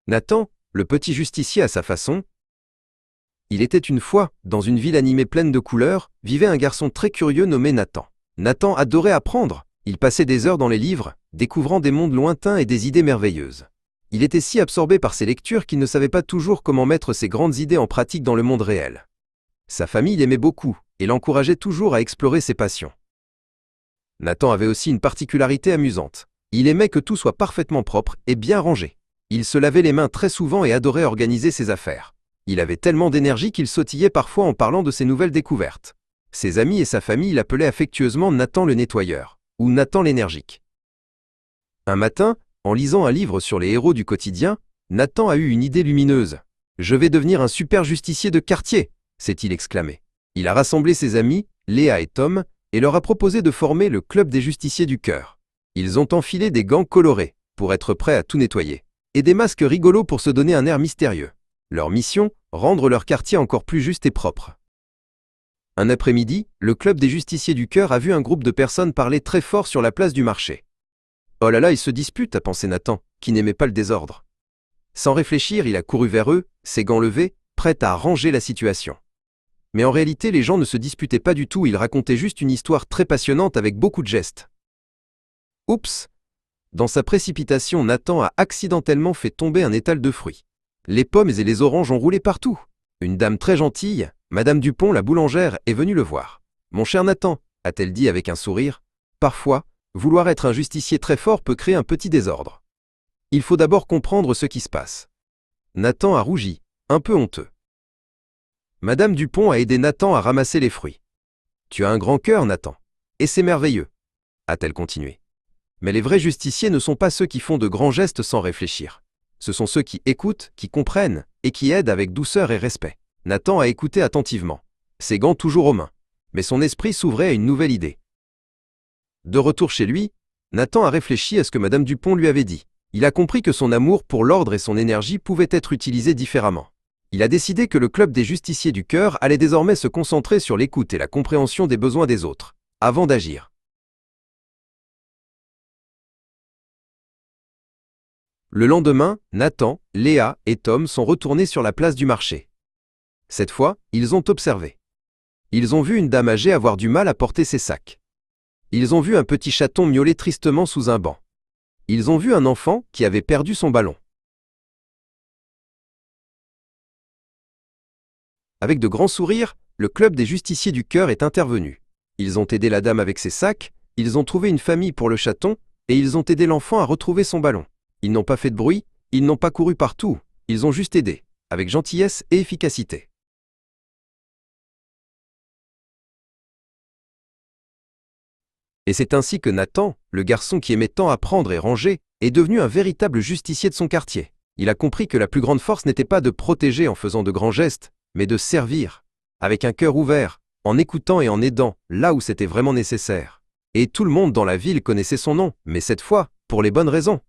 Nathan, le petit justicier à sa façon. Il était une fois, dans une ville animée pleine de couleurs, vivait un garçon très curieux nommé Nathan. Nathan adorait apprendre. Il passait des heures dans les livres, découvrant des mondes lointains et des idées merveilleuses. Il était si absorbé par ses lectures qu'il ne savait pas toujours comment mettre ses grandes idées en pratique dans le monde réel. Sa famille l'aimait beaucoup et l'encourageait toujours à explorer ses passions. Nathan avait aussi une particularité amusante. Il aimait que tout soit parfaitement propre et bien rangé. Il se lavait les mains très souvent et adorait organiser ses affaires. Il avait tellement d'énergie qu'il sautillait parfois en parlant de ses nouvelles découvertes. Ses amis et sa famille l'appelaient affectueusement Nathan le nettoyeur, ou Nathan l'énergique. Un matin, en lisant un livre sur les héros du quotidien, Nathan a eu une idée lumineuse. « Je vais devenir un super justicier de quartier !» s'est-il exclamé. Il a rassemblé ses amis, Léa et Tom, et leur a proposé de former le club des justiciers du cœur. Ils ont enfilé des gants colorés, pour être prêts à tout nettoyer, et des masques rigolos pour se donner un air mystérieux. Leur mission, rendre leur quartier encore plus juste et propre. Un après-midi, le club des justiciers du cœur a vu un groupe de personnes parler très fort sur la place du marché. « Oh là là, ils se disputent », a pensé Nathan, qui n'aimait pas le désordre. Sans réfléchir, il a couru vers eux, ses gants levés, prêt à arranger la situation. Mais en réalité, les gens ne se disputaient pas du tout, ils racontaient juste une histoire très passionnante avec beaucoup de gestes. Oups! Dans sa précipitation, Nathan a accidentellement fait tomber un étal de fruits. Les pommes et les oranges ont roulé partout. Une dame très gentille, Madame Dupont, la boulangère, est venue le voir. « Mon cher Nathan », a-t-elle dit avec un sourire, « parfois, vouloir être un justicier très fort peut créer un petit désordre. Il faut d'abord comprendre ce qui se passe. » Nathan a rougi, un peu honteux. Madame Dupont a aidé Nathan à ramasser les fruits. « Tu as un grand cœur, Nathan, et c'est merveilleux, » a-t-elle continué. Mais les vrais justiciers ne sont pas ceux qui font de grands gestes sans réfléchir. Ce sont ceux qui écoutent, qui comprennent, et qui aident avec douceur et respect. Nathan a écouté attentivement, ses gants toujours aux mains, mais son esprit s'ouvrait à une nouvelle idée. De retour chez lui, Nathan a réfléchi à ce que Madame Dupont lui avait dit. Il a compris que son amour pour l'ordre et son énergie pouvaient être utilisés différemment. Il a décidé que le club des justiciers du cœur allait désormais se concentrer sur l'écoute et la compréhension des besoins des autres, avant d'agir. Le lendemain, Nathan, Léa et Tom sont retournés sur la place du marché. Cette fois, ils ont observé. Ils ont vu une dame âgée avoir du mal à porter ses sacs. Ils ont vu un petit chaton miauler tristement sous un banc. Ils ont vu un enfant qui avait perdu son ballon. Avec de grands sourires, le club des justiciers du cœur est intervenu. Ils ont aidé la dame avec ses sacs, ils ont trouvé une famille pour le chaton et ils ont aidé l'enfant à retrouver son ballon. Ils n'ont pas fait de bruit, ils n'ont pas couru partout, ils ont juste aidé, avec gentillesse et efficacité. Et c'est ainsi que Nathan, le garçon qui aimait tant apprendre et ranger, est devenu un véritable justicier de son quartier. Il a compris que la plus grande force n'était pas de protéger en faisant de grands gestes, mais de servir, avec un cœur ouvert, en écoutant et en aidant là où c'était vraiment nécessaire. Et tout le monde dans la ville connaissait son nom, mais cette fois, pour les bonnes raisons.